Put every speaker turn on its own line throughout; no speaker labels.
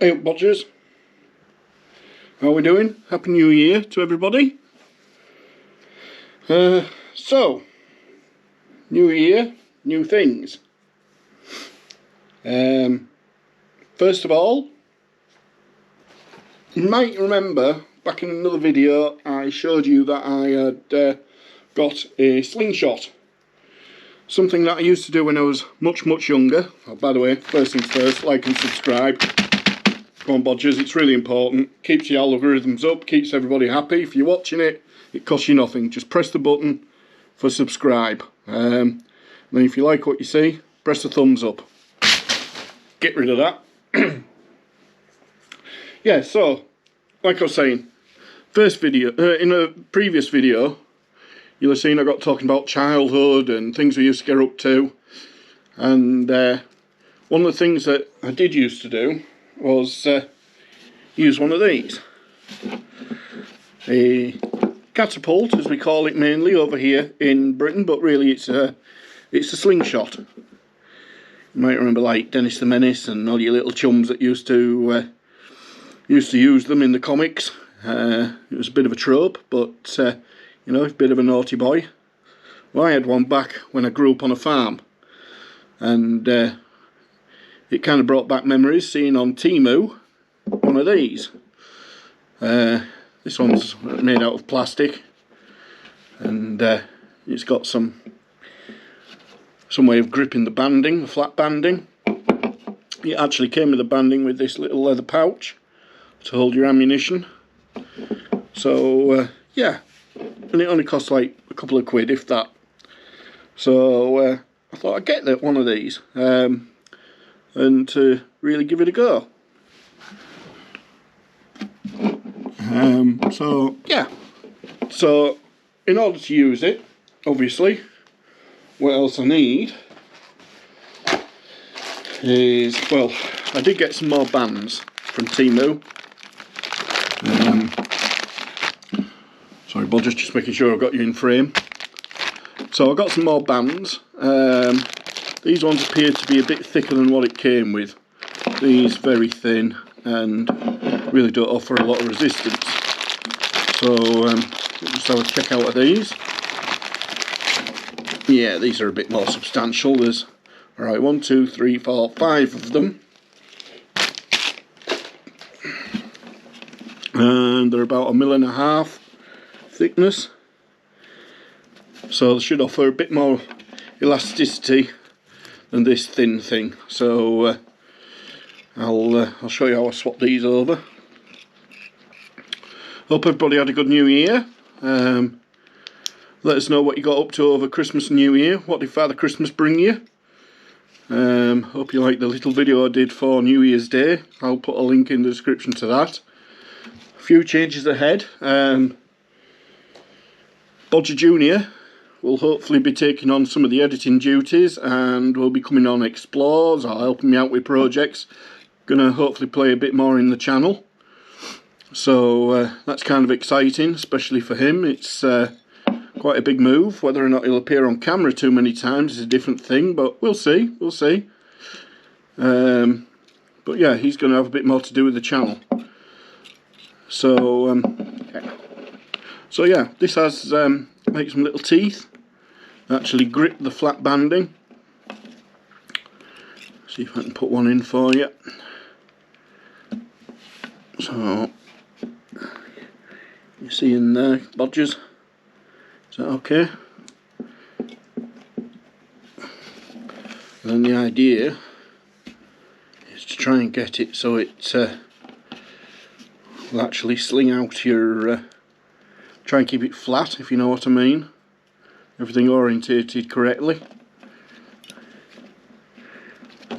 Hey up, Bodgers. How are we doing? Happy New Year to everybody. So, New Year, new things. First of all, you might remember back in another video I showed you that I had got a slingshot. Something that I used to do when I was much younger. Oh, by the way, first things first, like and subscribe. Come on, Bodgers, it's really important. Keeps the algorithms up, keeps everybody happy. If you're watching it, it costs you nothing. Just press the button for subscribe. Then if you like what you see, press the thumbs up. Get rid of that. Yeah, so, like I was saying, first video, in a previous video, you'll have seen I got talking about childhood and things we used to get up to. And one of the things that I did used to do was use one of these. A catapult, as we call it mainly over here in Britain, but really it's a slingshot. You might remember like Dennis the Menace and all your little chums that used to use them in the comics. It was a bit of a trope, but you know, a bit of a naughty boy. Well, I had one back when I grew up on a farm, and it kind of brought back memories seeing on Temu one of these. This one's made out of plastic, and it's got some way of gripping the banding, the flat banding. It actually came with the banding with this little leather pouch to hold your ammunition. So yeah, and it only costs like a couple of quid, if that. So I thought I'd get one of these and to really give it a go. So yeah, so in order to use it, obviously, what else I need is, well, I did get some more bands from Temu. Sorry, Bob, just making sure I've got you in frame. So I got some more bands. These ones appear to be a bit thicker than what it came with. These very thin and really don't offer a lot of resistance. So let's have a check out of these. Yeah, these are a bit more substantial. There's, alright, 1, 2, 3, 4, 5 of them. And they're about 1.5 mm thickness. So they should offer a bit more elasticity than this thin thing. So I'll show you how I swap these over. Hope everybody had a good New Year. Let us know what you got up to over Christmas and New Year. What did Father Christmas bring you? Hope you liked the little video I did for New Year's Day. I'll put a link in the description to that. A few changes ahead. Bodger Jr. will hopefully be taking on some of the editing duties, and will be coming on explores or helping me out with projects. Gonna hopefully play a bit more in the channel. So that's kind of exciting, especially for him. It's quite a big move. Whether or not he'll appear on camera too many times is a different thing, but we'll see, we'll see. But yeah, he's going to have a bit more to do with the channel. So yeah, this has like some little teeth that actually grip the flat banding. See if I can put one in for you. So you see in there, Bodgers? Is that okay? And then the idea is to try and get it so it will actually sling out your... try and keep it flat, if you know what I mean. Everything orientated correctly.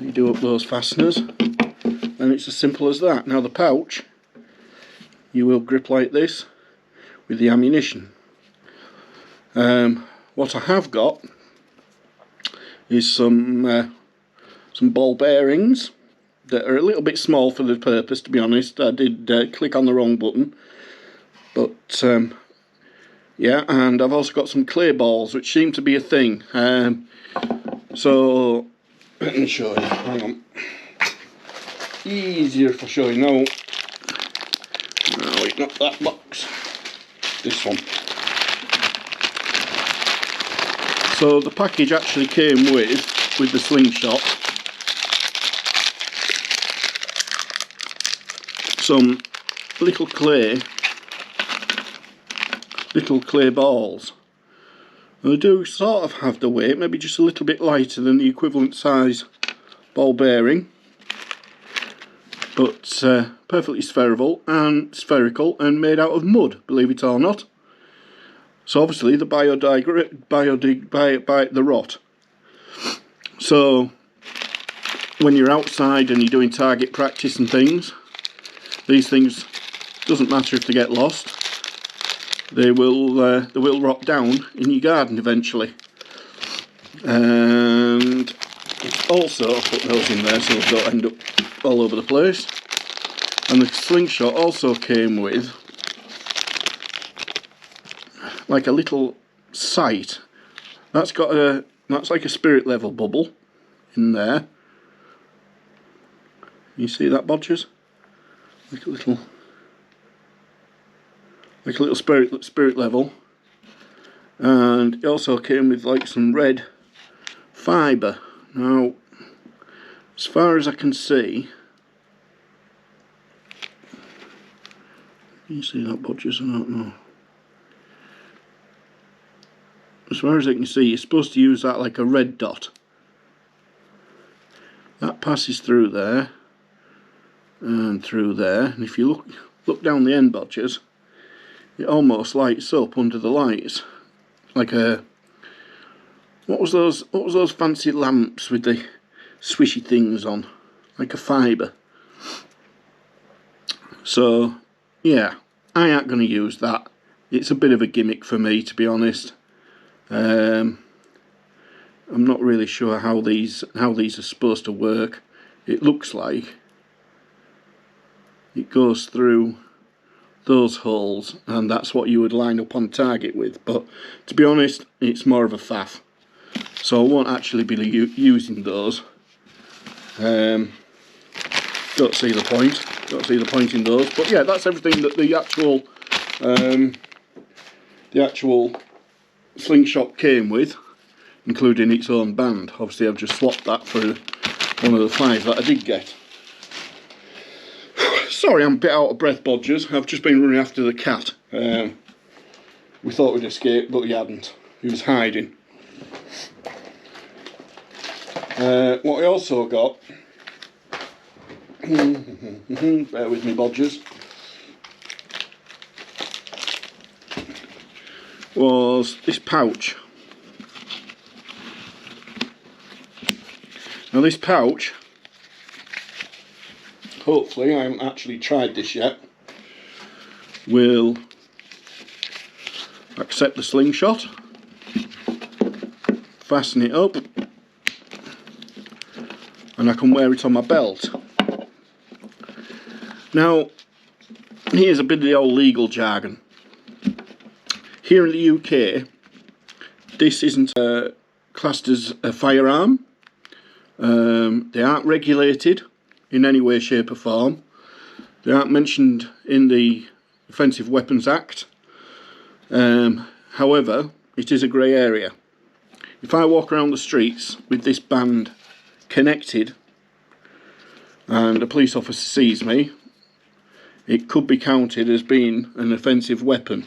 You do up those fasteners, and it's as simple as that. Now the pouch, you will grip like this with the ammunition. What I have got is some ball bearings that are a little bit small for the purpose, to be honest. I did click on the wrong button, but yeah, and I've also got some clay balls, which seem to be a thing. So let me show you. Hang on. easier if I show you now. No, wait, not that box. This one. So the package actually came with the slingshot some little clay balls. And they do sort of have the weight, maybe just a little bit lighter than the equivalent size ball bearing, but perfectly spherical and made out of mud, believe it or not. So obviously the the rot. So when you're outside and you're doing target practice and things, these things, doesn't matter if they get lost, they will rot down in your garden eventually. And also, I'll put those in there so they don't end up all over the place. And the slingshot also came with like a little sight. That's like a spirit level bubble in there. You see that, bodgers? Like a little spirit level. And it also came with like some red fibre. Now, as far as I can see, can you see that, bodgers? I don't know. As far as I can see, you're supposed to use that like a red dot. That passes through there and through there, and if you look down the end, bodgers, it almost lights up under the lights, like a what was those fancy lamps with the swishy things on, like a fibre. So yeah, I ain't going to use that. It's a bit of a gimmick for me, to be honest. I'm not really sure how these are supposed to work. It looks like it goes through those holes and that's what you would line up on target with, but to be honest, it's more of a faff, so I won't actually be using those. Don't see the point in those. But yeah, that's everything that the actual slingshot came with, including its own band. Obviously I've just swapped that for one of the 5 that I did get. Sorry, I'm a bit out of breath, bodgers. I've just been running after the cat. We thought we'd escape, but he hadn't. He was hiding. What I also got, bear with me, bodgers, was this pouch. Now this pouch, hopefully, I haven't actually tried this yet, will accept the slingshot, fasten it up, and I can wear it on my belt. Now, here's a bit of the old legal jargon. Here in the UK, this isn't classed as a firearm. They aren't regulated in any way, shape or form. They aren't mentioned in the Offensive Weapons Act. However, it is a grey area. If I walk around the streets with this band connected and a police officer sees me, it could be counted as being an offensive weapon,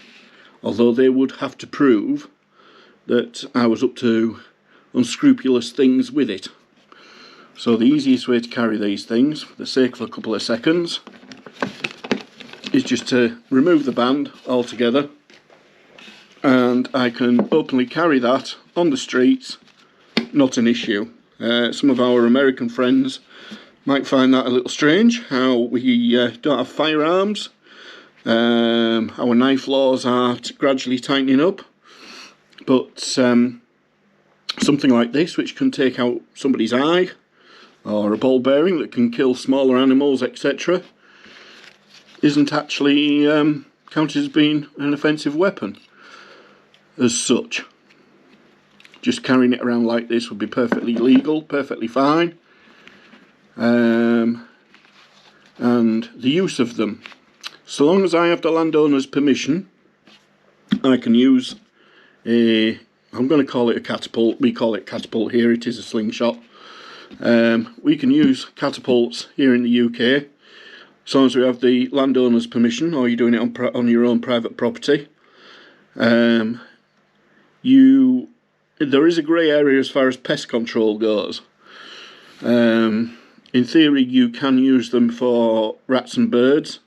although they would have to prove that I was up to unscrupulous things with it. So the easiest way to carry these things, for the sake of a couple of seconds, is just to remove the band altogether, and I can openly carry that on the streets, not an issue. Some of our American friends might find that a little strange, how we don't have firearms. Our knife laws are gradually tightening up, but something like this, which can take out somebody's eye, or a ball bearing that can kill smaller animals, etc., isn't actually counted as being an offensive weapon as such. Just carrying it around like this would be perfectly legal, perfectly fine. and the use of them. So long as I have the landowner's permission, I can use a, I'm going to call it a catapult, we call it catapult here, it is a slingshot. We can use catapults here in the UK, as long as we have the landowner's permission, or you're doing it on your own private property. There is a grey area as far as pest control goes. In theory you can use them for rats and birds,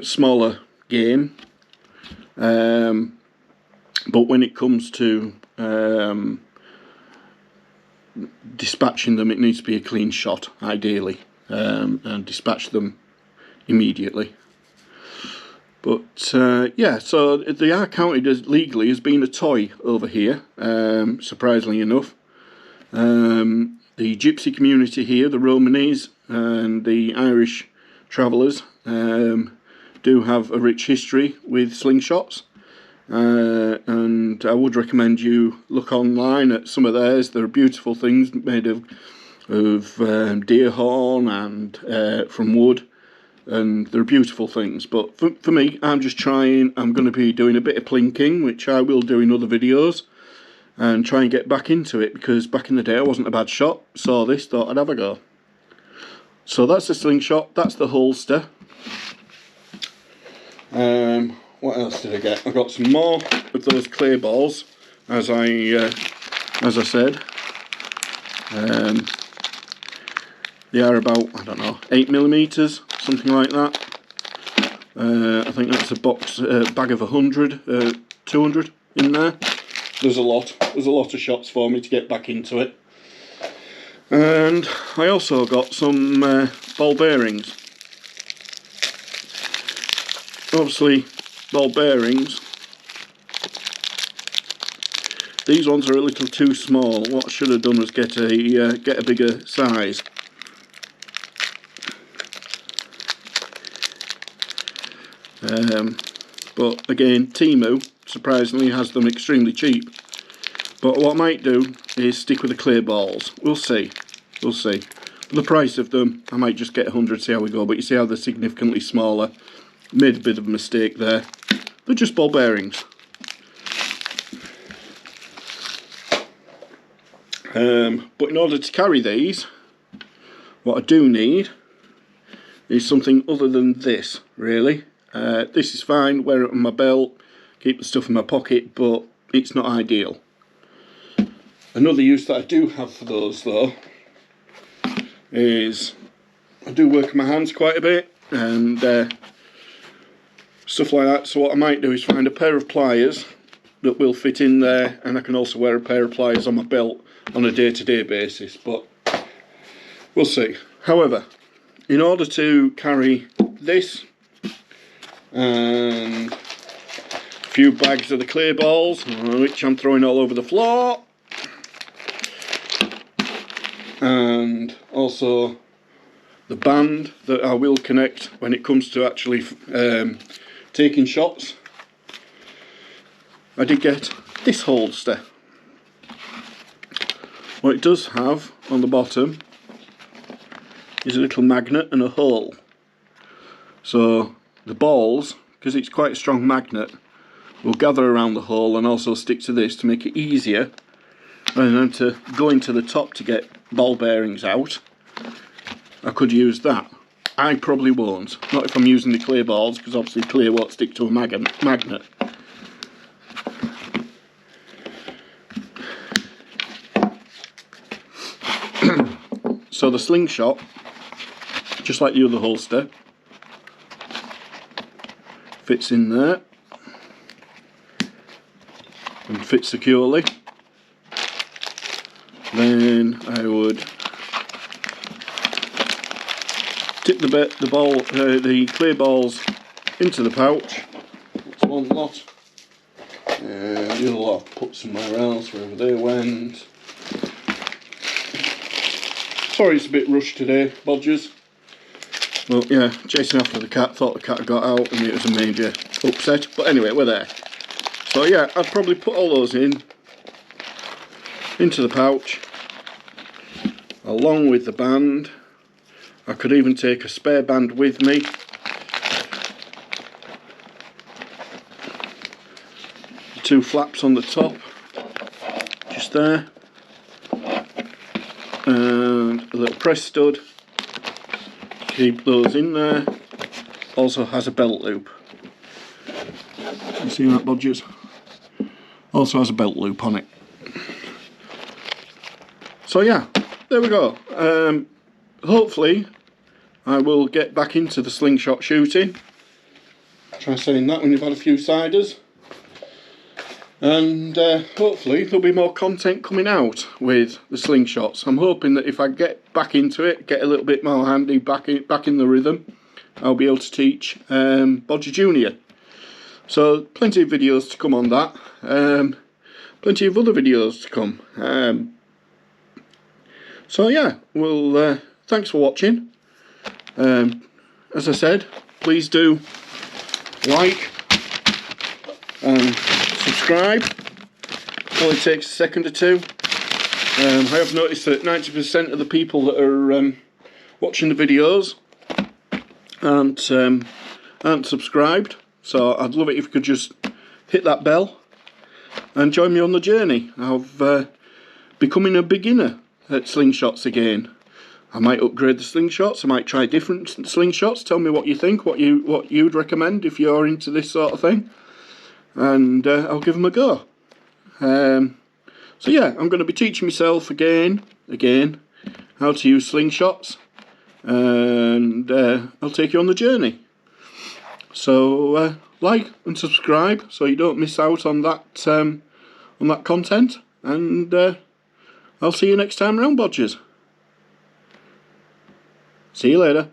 smaller game, but when it comes to dispatching them, it needs to be a clean shot ideally, and dispatch them immediately. But yeah, so they are counted as legally as being a toy over here, surprisingly enough. The gypsy community here, the Romanese and the Irish travellers, do have a rich history with slingshots, and I would recommend you look online at some of theirs. There are beautiful things made of deer horn and from wood, and they're beautiful things. But for me, I'm just trying, I'm going to be doing a bit of plinking, which I will do in other videos, and try and get back into it, because back in the day I wasn't a bad shot. Saw this, thought I'd have a go. So that's the slingshot, that's the holster. What else did I get? I got some more of those clay balls, as I said. They are about, I don't know, 8mm, something like that. I think that's a bag of 100, 200 in there. There's a lot of shots for me to get back into it. And I also got some ball bearings. Obviously, ball bearings, these ones are a little too small. What I should have done was get a bigger size. But again, Temu surprisingly has them extremely cheap. But what I might do is stick with the clear balls. We'll see. For the price of them, I might just get 100, see how we go. But you see how they're significantly smaller. Made a bit of a mistake there. They're just ball bearings. But in order to carry these, what I do need is something other than this, really. This is fine, wear it on my belt, keep the stuff in my pocket, but it's not ideal. Another use that I do have for those though is I do work with my hands quite a bit and stuff like that, so what I might do is find a pair of pliers that will fit in there, and I can also wear a pair of pliers on my belt on a day-to-day basis, but we'll see. However, in order to carry this and a few bags of the clay balls, which I'm throwing all over the floor, and also the band that I will connect when it comes to actually taking shots, I did get this holster. What it does have on the bottom is a little magnet and a hole. So the balls, because it's quite a strong magnet, will gather around the hole and also stick to this to make it easier rather than to go into the top to get ball bearings out. I could use that. I probably won't. Not if I'm using the clear balls, because obviously clear won't stick to a magnet. So the slingshot, just like the other holster, fits in there and fits securely. Then I would tip the clear balls into the pouch. That's one lot. The other lot I've put somewhere else, wherever they went. Sorry it's a bit rushed today, Bodgers. Well, yeah, chasing after the cat, thought the cat had got out and it was a major upset. But anyway, we're there. So yeah, I'd probably put all those into the pouch, along with the band. I could even take a spare band with me. The 2 flaps on the top, just there, and a little press stud. Keep those in there. Also has a belt loop. You see that, bodgers? Also has a belt loop on it. So yeah, there we go. Hopefully I will get back into the slingshot shooting. Try saying that when you've had a few ciders. And hopefully there'll be more content coming out with the slingshots. I'm hoping that if I get back into it, get a little bit more handy, back in the rhythm, I'll be able to teach Bodger Junior. So plenty of videos to come on that. Plenty of other videos to come. So yeah, well, thanks for watching. As I said, please do like and subscribe. Only takes a second or two. I have noticed that 90% of the people that are watching the videos aren't subscribed, so I'd love it if you could just hit that bell and join me on the journey of becoming a beginner at slingshots again. I might upgrade the slingshots, I might try different slingshots. Tell me what you think, what you'd recommend if you're into this sort of thing, and I'll give them a go. So yeah, I'm going to be teaching myself again how to use slingshots, and I'll take you on the journey. So like and subscribe so you don't miss out on that content, and I'll see you next time around, bodgers. See you later.